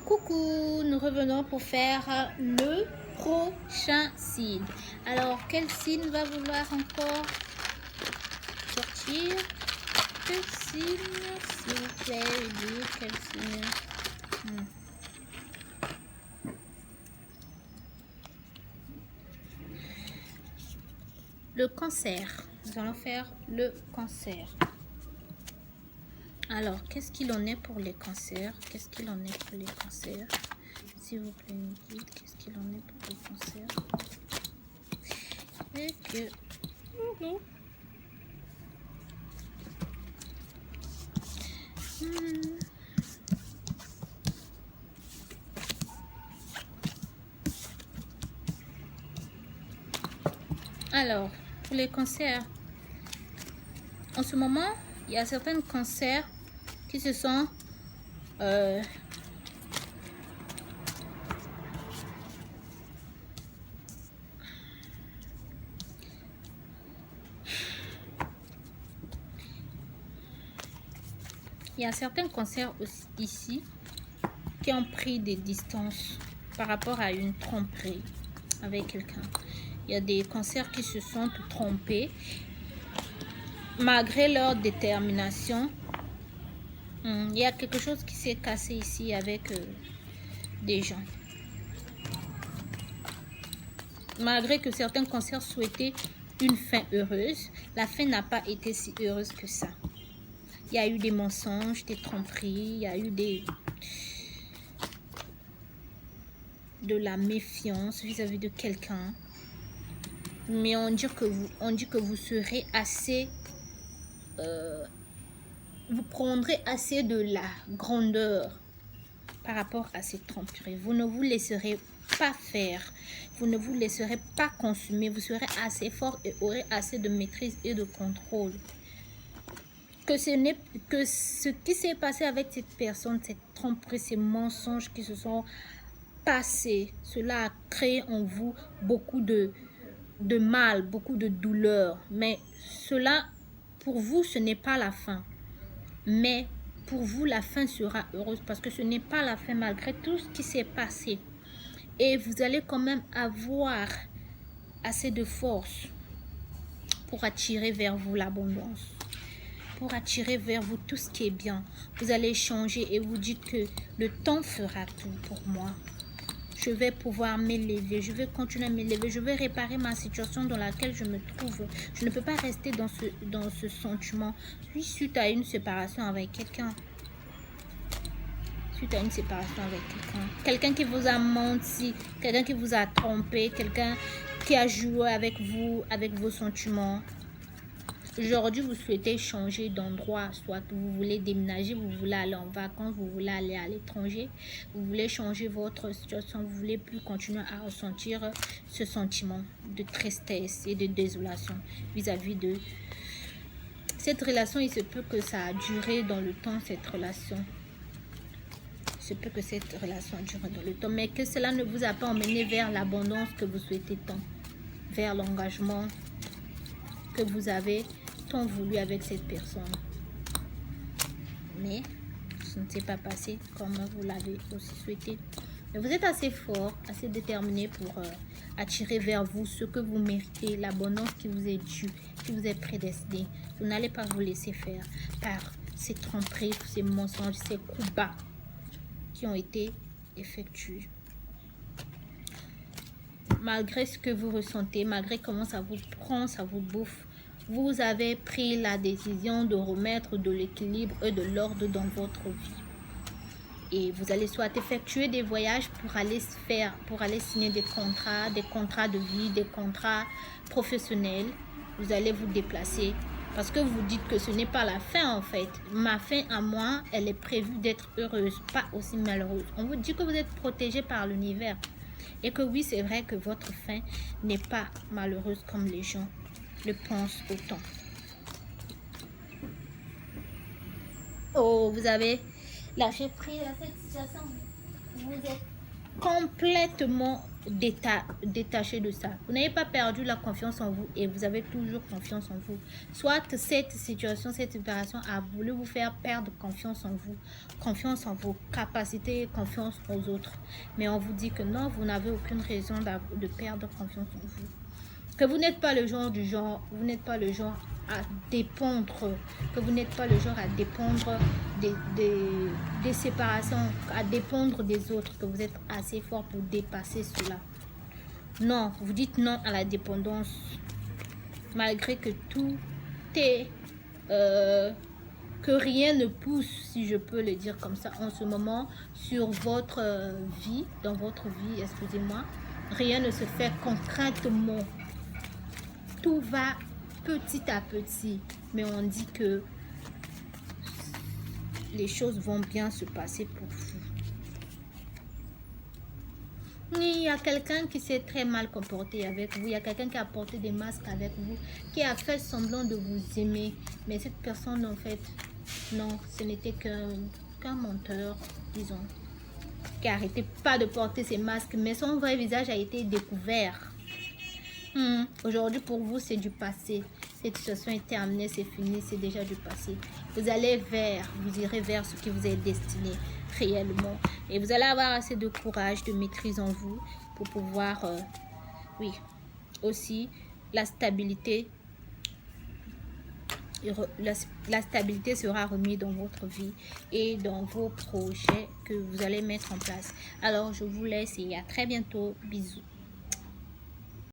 Coucou, nous revenons pour faire le prochain signe. Alors, quel signe va vouloir encore sortir? Quel signe, s'il vous plaît, dis quel signe? Le cancer. Nous allons faire le cancer. Alors, qu'est-ce qu'il en est pour les cancers? Qu'est-ce qu'il en est pour les cancers? S'il vous plaît, me dites qu'est-ce qu'il en est pour les cancers? Et que... Alors, pour les cancers, en ce moment, il y a certains cancers qui se sont il y a certains cancers aussi ici qui ont pris des distances par rapport à une tromperie avec quelqu'un. Il y a des cancers qui se sont trompés malgré leur détermination. Il y a quelque chose qui s'est cassé ici avec des gens. Malgré que certains cancers souhaitaient une fin heureuse, la fin n'a pas été si heureuse que ça. Il y a eu des mensonges, des tromperies, il y a eu de la méfiance vis-à-vis de quelqu'un. Mais on dit que vous serez assez... vous prendrez assez de la grandeur par rapport à ces tromperies. Vous ne vous laisserez pas faire. Vous ne vous laisserez pas consumer. Vous serez assez fort et aurez assez de maîtrise et de contrôle. Que ce qui s'est passé avec cette personne, cette tromperie, ces mensonges qui se sont passés, cela a créé en vous beaucoup de mal, beaucoup de douleur. Mais cela, pour vous, ce n'est pas la fin. Mais pour vous, la fin sera heureuse parce que ce n'est pas la fin malgré tout ce qui s'est passé. Et vous allez quand même avoir assez de force pour attirer vers vous l'abondance. Pour attirer vers vous tout ce qui est bien. Vous allez changer et vous dites que le temps fera tout pour moi. Je vais pouvoir m'élever, je vais continuer à m'élever, je vais réparer ma situation dans laquelle je me trouve. Je ne peux pas rester dans ce sentiment. Puis suite à une séparation avec quelqu'un. Suite à une séparation avec quelqu'un. Quelqu'un qui vous a menti, quelqu'un qui vous a trompé, quelqu'un qui a joué avec vous, avec vos sentiments. Aujourd'hui, vous souhaitez changer d'endroit, soit vous voulez déménager, vous voulez aller en vacances, vous voulez aller à l'étranger, vous voulez changer votre situation, vous voulez plus continuer à ressentir ce sentiment de tristesse et de désolation vis-à-vis de cette relation. Il se peut que ça a duré dans le temps, cette relation. Il se peut que cette relation a duré dans le temps, mais que cela ne vous a pas emmené vers l'abondance que vous souhaitez tant, vers l'engagement que vous avez tant voulu avec cette personne. Mais ce ne s'est pas passé comme vous l'avez aussi souhaité. Mais vous êtes assez fort, assez déterminé pour attirer vers vous ce que vous méritez, l'abondance qui vous est due, qui vous est prédestinée. Vous n'allez pas vous laisser faire par ces tromperies, ces mensonges, ces coups bas qui ont été effectués. Malgré ce que vous ressentez, malgré comment ça vous prend, ça vous bouffe, vous avez pris la décision de remettre de l'équilibre et de l'ordre dans votre vie. Et vous allez soit effectuer des voyages pour aller signer des contrats de vie, des contrats professionnels. Vous allez vous déplacer parce que vous dites que ce n'est pas la fin en fait. Ma fin à moi, elle est prévue d'être heureuse, pas aussi malheureuse. On vous dit que vous êtes protégé par l'univers. Et que oui, c'est vrai que votre fin n'est pas malheureuse comme les gens le pensent autant. Oh, vous avez lâché prise à cette situation. Vous êtes complètement détacher de ça. Vous n'avez pas perdu la confiance en vous et vous avez toujours confiance en vous. Soit cette situation, cette opération a voulu vous faire perdre confiance en vous, confiance en vos capacités, confiance aux autres. Mais on vous dit que non, vous n'avez aucune raison de perdre confiance en vous. Que vous n'êtes pas le genre vous n'êtes pas le genre à dépendre, que vous n'êtes pas le genre à dépendre des séparations, à dépendre des autres, que vous êtes assez fort pour dépasser cela. Non, vous dites non à la dépendance, malgré que tout est, que rien ne pousse, si je peux le dire comme ça, en ce moment, sur votre vie, dans votre vie, excusez-moi, rien ne se fait concrètement. Tout va petit à petit, mais on dit que les choses vont bien se passer pour vous. Il y a quelqu'un qui s'est très mal comporté avec vous, il y a quelqu'un qui a porté des masques avec vous, qui a fait semblant de vous aimer, mais cette personne en fait, non, ce n'était qu'un menteur, disons, qui n'arrêtait pas de porter ses masques, mais son vrai visage a été découvert. Aujourd'hui pour vous c'est du passé. Cette situation est terminée, c'est fini, c'est déjà du passé. Vous irez vers ce qui vous est destiné réellement. Et vous allez avoir assez de courage, de maîtrise en vous pour pouvoir, oui, aussi la stabilité. La stabilité sera remise dans votre vie et dans vos projets que vous allez mettre en place. Alors je vous laisse et à très bientôt. Bisous.